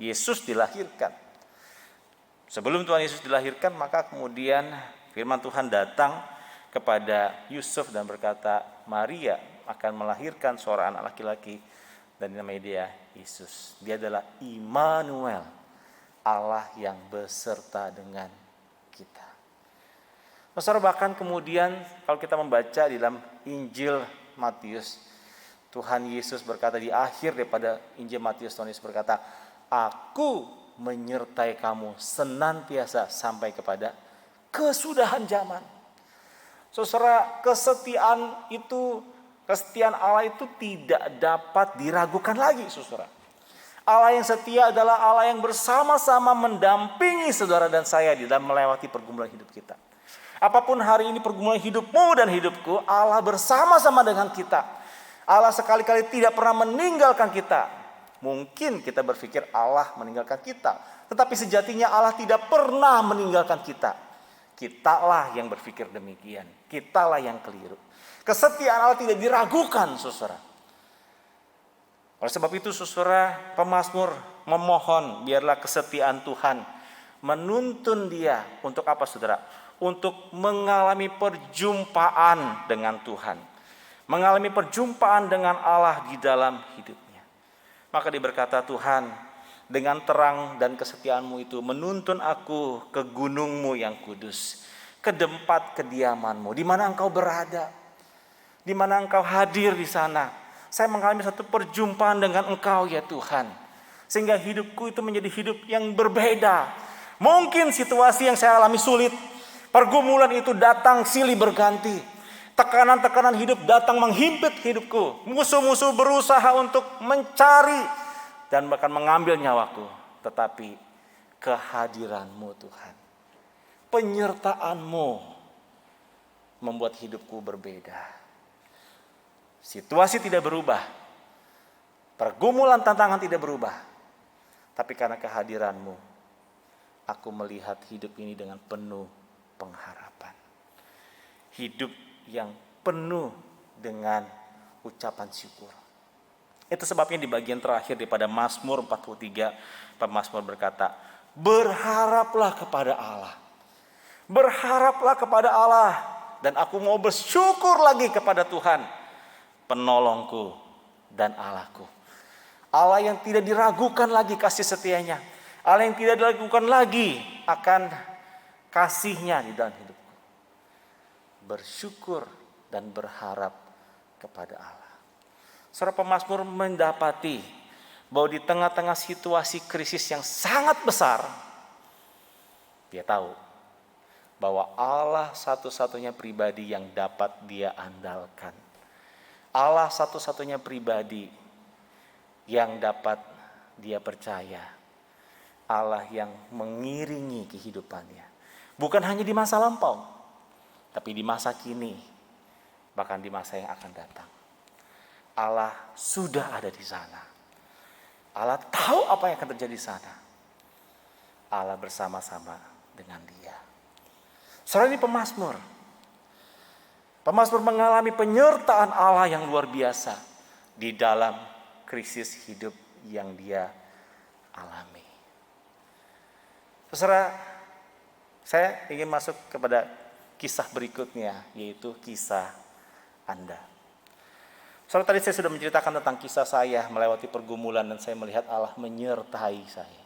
Yesus dilahirkan. Sebelum Tuhan Yesus dilahirkan, maka kemudian firman Tuhan datang kepada Yusuf dan berkata, Maria akan melahirkan seorang anak laki-laki dan namanya dia Yesus. Dia adalah Immanuel, Allah yang beserta dengan kita. Saudara, bahkan kemudian kalau kita membaca di dalam Injil Matius, Tuhan Yesus berkata di akhir daripada Injil Matius, Tuhan Yesus berkata, Aku menyertai kamu senantiasa sampai kepada kesudahan zaman. Saudara, kesetiaan Allah itu tidak dapat diragukan lagi, saudara. Allah yang setia adalah Allah yang bersama-sama mendampingi saudara dan saya di dalam melewati pergumulan hidup kita. Apapun hari ini pergumulan hidupmu dan hidupku, Allah bersama-sama dengan kita. Allah sekali-kali tidak pernah meninggalkan kita. Mungkin kita berpikir Allah meninggalkan kita, tetapi sejatinya Allah tidak pernah meninggalkan kita. Kitalah yang berpikir demikian, kitalah yang keliru. Kesetiaan Allah tidak diragukan, saudara. Oleh sebab itu, saudara, pemazmur memohon biarlah kesetiaan Tuhan menuntun dia untuk apa, saudara? Untuk mengalami perjumpaan dengan Tuhan, mengalami perjumpaan dengan Allah di dalam hidupnya. Maka dia berkata, Tuhan, dengan terang dan kesetiaan-Mu itu menuntun aku ke gunung-Mu yang kudus, ke tempat kediaman-Mu, di mana Engkau berada, di mana Engkau hadir di sana. Saya mengalami satu perjumpaan dengan Engkau, ya Tuhan, sehingga hidupku itu menjadi hidup yang berbeda. Mungkin situasi yang saya alami sulit, pergumulan itu datang silih berganti, tekanan-tekanan hidup datang menghimpit hidupku, musuh-musuh berusaha untuk mencari dan bahkan mengambil nyawaku. Tetapi kehadiran-Mu Tuhan, penyertaan-Mu membuat hidupku berbeda. Situasi tidak berubah, pergumulan tantangan tidak berubah, tapi karena kehadiran-Mu, aku melihat hidup ini dengan penuh pengharapan. Hidup yang penuh dengan ucapan syukur. Itu sebabnya di bagian terakhir daripada Mazmur 43, pemazmur berkata, berharaplah kepada Allah. Berharaplah kepada Allah. Dan aku mau bersyukur lagi kepada Tuhan, penolongku dan Allahku. Allah yang tidak diragukan lagi kasih setianya. Allah yang tidak diragukan lagi akan kasihnya di dalam hidupku. Bersyukur dan berharap kepada Allah. Saudara pemazmur mendapati bahwa di tengah-tengah situasi krisis yang sangat besar, dia tahu bahwa Allah satu-satunya pribadi yang dapat dia andalkan. Allah satu-satunya pribadi yang dapat dia percaya. Allah yang mengiringi kehidupannya. Bukan hanya di masa lampau, tapi di masa kini, bahkan di masa yang akan datang. Allah sudah ada di sana. Allah tahu apa yang akan terjadi di sana. Allah bersama-sama dengan dia. Saudara, ini pemazmur. Pemazmur mengalami penyertaan Allah yang luar biasa di dalam krisis hidup yang dia alami. Saudara, saya ingin masuk kepada kisah berikutnya, yaitu kisah Anda. Saudara, tadi saya sudah menceritakan tentang kisah saya melewati pergumulan dan saya melihat Allah menyertai saya.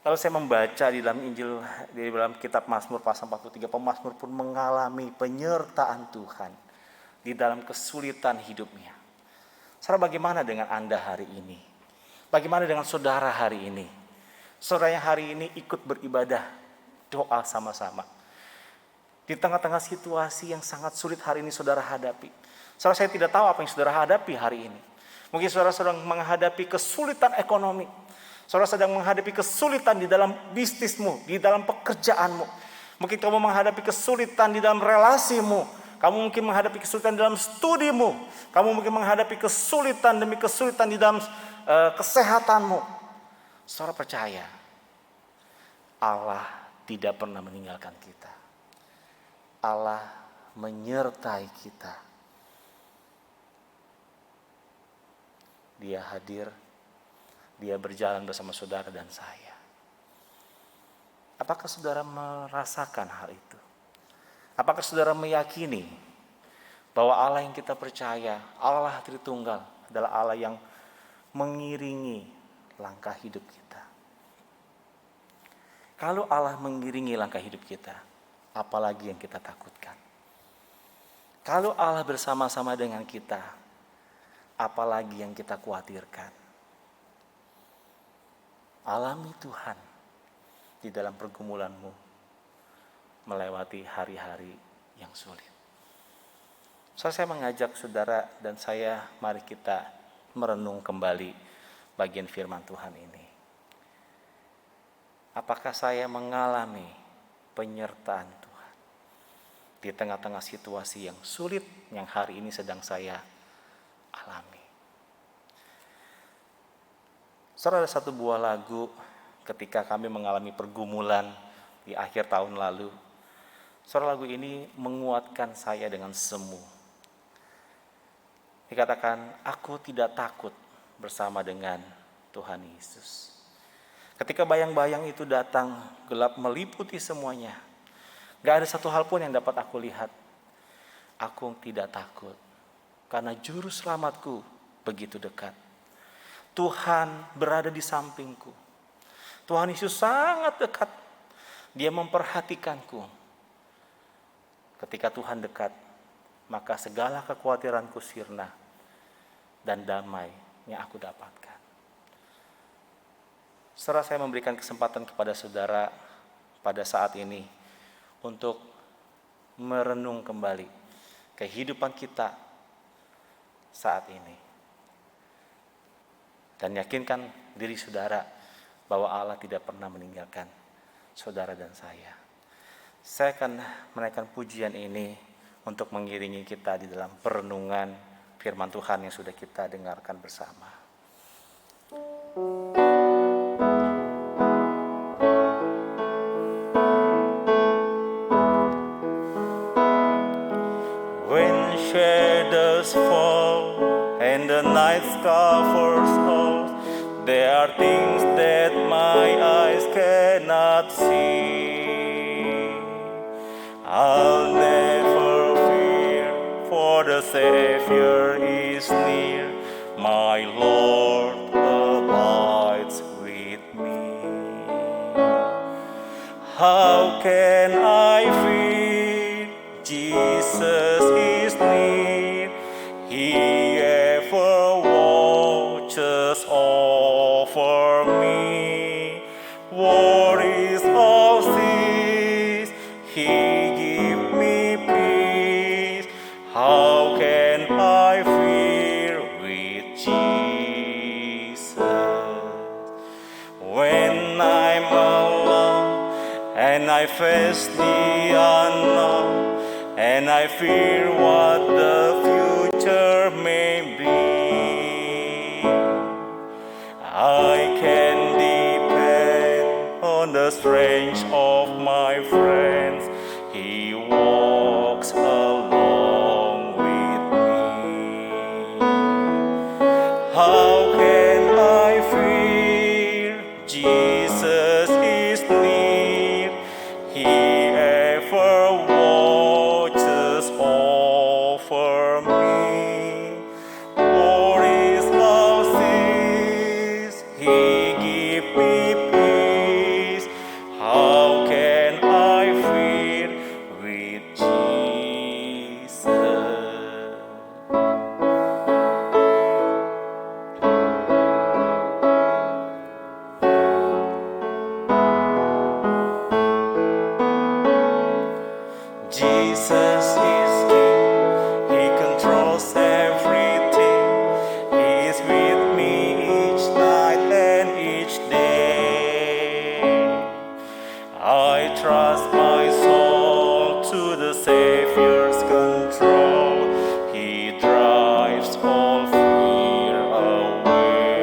Lalu saya membaca di dalam Injil, di dalam kitab Mazmur pasal 43, pemazmur pun mengalami penyertaan Tuhan di dalam kesulitan hidupnya. Saudara, bagaimana dengan Anda hari ini? Bagaimana dengan saudara hari ini? Saudara yang hari ini ikut beribadah, doa sama-sama. Di tengah-tengah situasi yang sangat sulit hari ini saudara hadapi. Saudara, saya tidak tahu apa yang saudara hadapi hari ini. Mungkin saudara sedang menghadapi kesulitan ekonomi. Saudara sedang menghadapi kesulitan di dalam bisnismu, di dalam pekerjaanmu. Mungkin kamu menghadapi kesulitan di dalam relasimu. Kamu mungkin menghadapi kesulitan di dalam studimu. Kamu mungkin menghadapi kesulitan demi kesulitan di dalam kesehatanmu. Saudara percaya, Allah tidak pernah meninggalkan kita. Allah menyertai kita. Dia hadir, dia berjalan bersama saudara dan saya. Apakah saudara merasakan hal itu? Apakah saudara meyakini bahwa Allah yang kita percaya, Allah Tritunggal, adalah Allah yang mengiringi langkah hidup kita? Kalau Allah mengiringi langkah hidup kita, apalagi yang kita takutkan? Kalau Allah bersama-sama dengan kita, apalagi yang kita khawatirkan? Alami Tuhan di dalam pergumulanmu melewati hari-hari yang sulit. Saya mengajak saudara dan saya, mari kita merenung kembali bagian firman Tuhan ini. Apakah saya mengalami penyertaan Tuhan di tengah-tengah situasi yang sulit yang hari ini sedang saya alami? Saudara, ada satu buah lagu ketika kami mengalami pergumulan di akhir tahun lalu. Saudara, lagu ini menguatkan saya dengan semu. Dikatakan, aku tidak takut bersama dengan Tuhan Yesus. Ketika bayang-bayang itu datang, gelap meliputi semuanya. Gak ada satu hal pun yang dapat aku lihat. Aku tidak takut, karena juru selamatku begitu dekat. Tuhan berada di sampingku. Tuhan Yesus sangat dekat. Dia memperhatikanku. Ketika Tuhan dekat, maka segala kekhawatiranku sirna dan damai yang aku dapatkan. Setelah saya memberikan kesempatan kepada saudara pada saat ini untuk merenung kembali kehidupan kita saat ini. Dan yakinkan diri saudara bahwa Allah tidak pernah meninggalkan saudara dan saya. Saya akan menaikkan pujian ini untuk mengiringi kita di dalam perenungan firman Tuhan yang sudah kita dengarkan bersama. When shadows fall and the night covers all, there are things that my eyes cannot see. I'll never fear, for the Savior is near. My Lord abides with me. How can I fear? Jesus is near. He ever watches over me. Worries all cease, He give me peace. How can I fear with Jesus? When I'm alone and I face the unknown, and I fear what the future may be, I can depend on the strength of my friends. He walks along with me. How can I fear? Jesus is near. He ever watches over me. Worries all cease, He give me peace. How can I fear with Jesus? Jesus is King, He controls everything. He is with me each night and each day. I trust my soul to the Savior's control. He drives all fear away.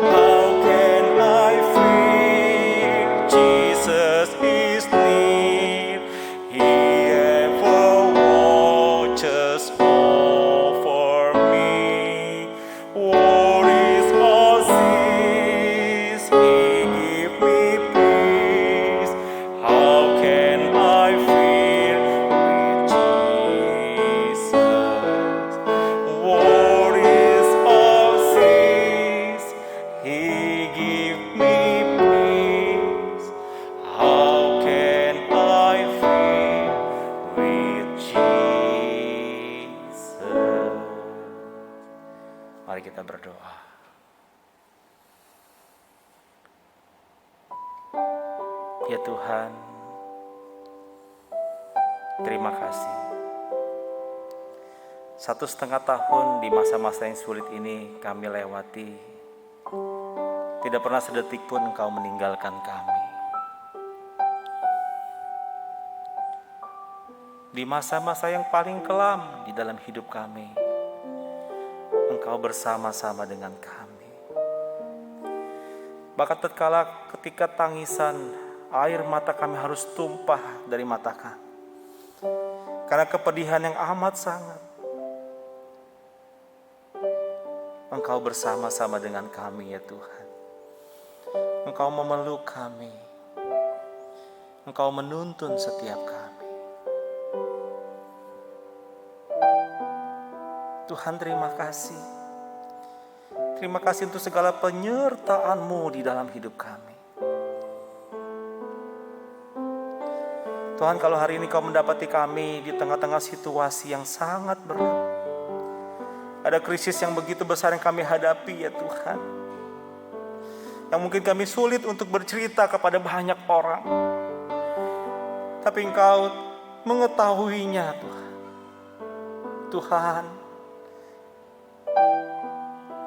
How can I fear? Jesus is near. He ever watches over me. Worries all cease, He give me peace. How can I fear with Jesus? Worries all cease, He give me peace. How can I fear with Jesus? Mari kita berdoa. Ya Tuhan, terima kasih. 1,5 tahun di masa-masa yang sulit ini kami lewati, tidak pernah sedetik pun Engkau meninggalkan kami. Di masa-masa yang paling kelam di dalam hidup kami, Engkau bersama-sama dengan kami. Bahkan tatkala ketika tangisan, air mata kami harus tumpah dari mata kami, karena kepedihan yang amat sangat, Engkau bersama-sama dengan kami ya Tuhan. Engkau memeluk kami, Engkau menuntun setiap kami. Tuhan, terima kasih. Terima kasih untuk segala penyertaan-Mu di dalam hidup kami. Tuhan, kalau hari ini Kau mendapati kami di tengah-tengah situasi yang sangat berat, ada krisis yang begitu besar yang kami hadapi ya Tuhan, yang mungkin kami sulit untuk bercerita kepada banyak orang, tapi Engkau mengetahuinya Tuhan. Tuhan,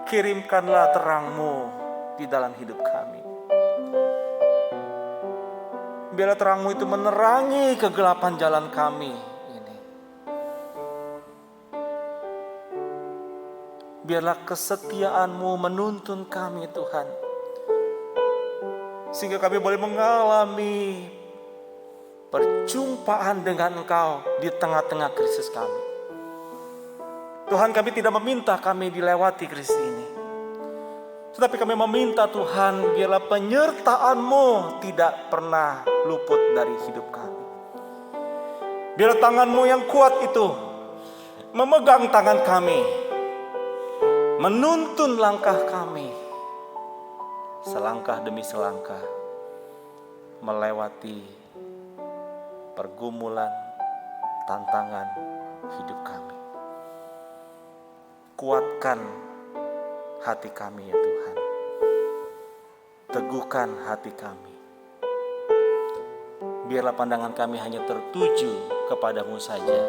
kirimkanlah terang-Mu di dalam hidup kami. Biarlah terang-Mu itu menerangi kegelapan jalan kami ini. Biarlah kesetiaan-Mu menuntun kami Tuhan, sehingga kami boleh mengalami perjumpaan dengan Engkau di tengah-tengah krisis kami. Tuhan, kami tidak meminta kami dilewati krisis ini, tetapi kami meminta Tuhan, biarlah penyertaan-Mu tidak pernah luput dari hidup kami. Biarlah tangan-Mu yang kuat itu memegang tangan kami, menuntun langkah kami, selangkah demi selangkah, melewati pergumulan, tantangan hidup kami. Kuatkan hati kami ya Tuhan. Teguhkan hati kami. Biarlah pandangan kami hanya tertuju kepadamu saja,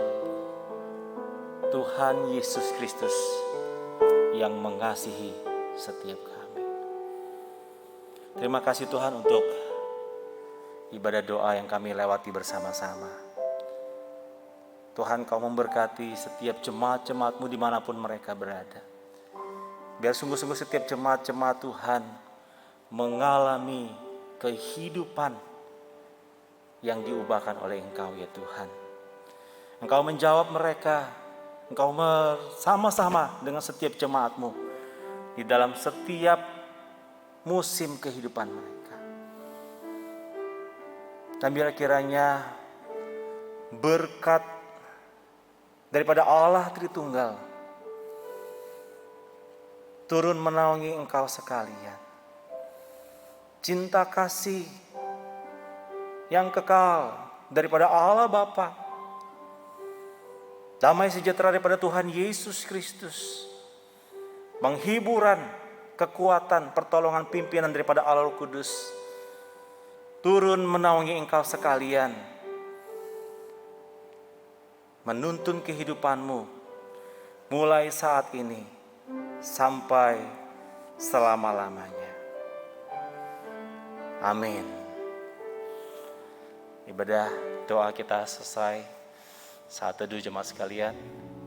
Tuhan Yesus Kristus yang mengasihi setiap kami. Terima kasih Tuhan untuk ibadah doa yang kami lewati bersama-sama. Tuhan, Kau memberkati setiap jemaat-jemaat-Mu dimanapun mereka berada. Biar sungguh-sungguh setiap jemaat-jemaat Tuhan mengalami kehidupan yang diubahkan oleh Engkau ya Tuhan. Engkau menjawab mereka, Engkau bersama-sama dengan setiap jemaat-Mu di dalam setiap musim kehidupan mereka. Dan biar kiranya berkat daripada Allah Tritunggal turun menaungi engkau sekalian. Cinta kasih yang kekal daripada Allah Bapa, damai sejahtera daripada Tuhan Yesus Kristus, penghiburan, kekuatan, pertolongan, pimpinan daripada Allah Roh Kudus turun menaungi engkau sekalian, menuntun kehidupanmu mulai saat ini sampai selama-lamanya. Amin. Ibadah doa kita selesai. Saat teduh jemaat sekalian,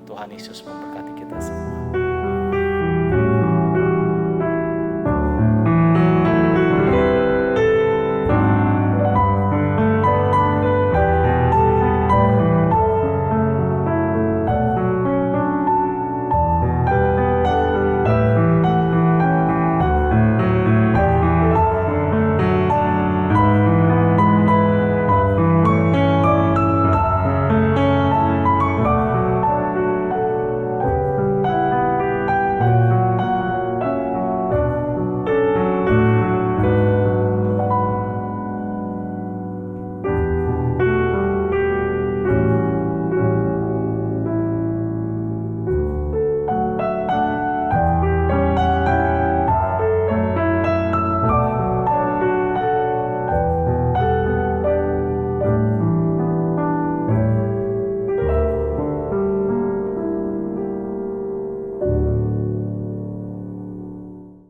Tuhan Yesus memberkati kita semua.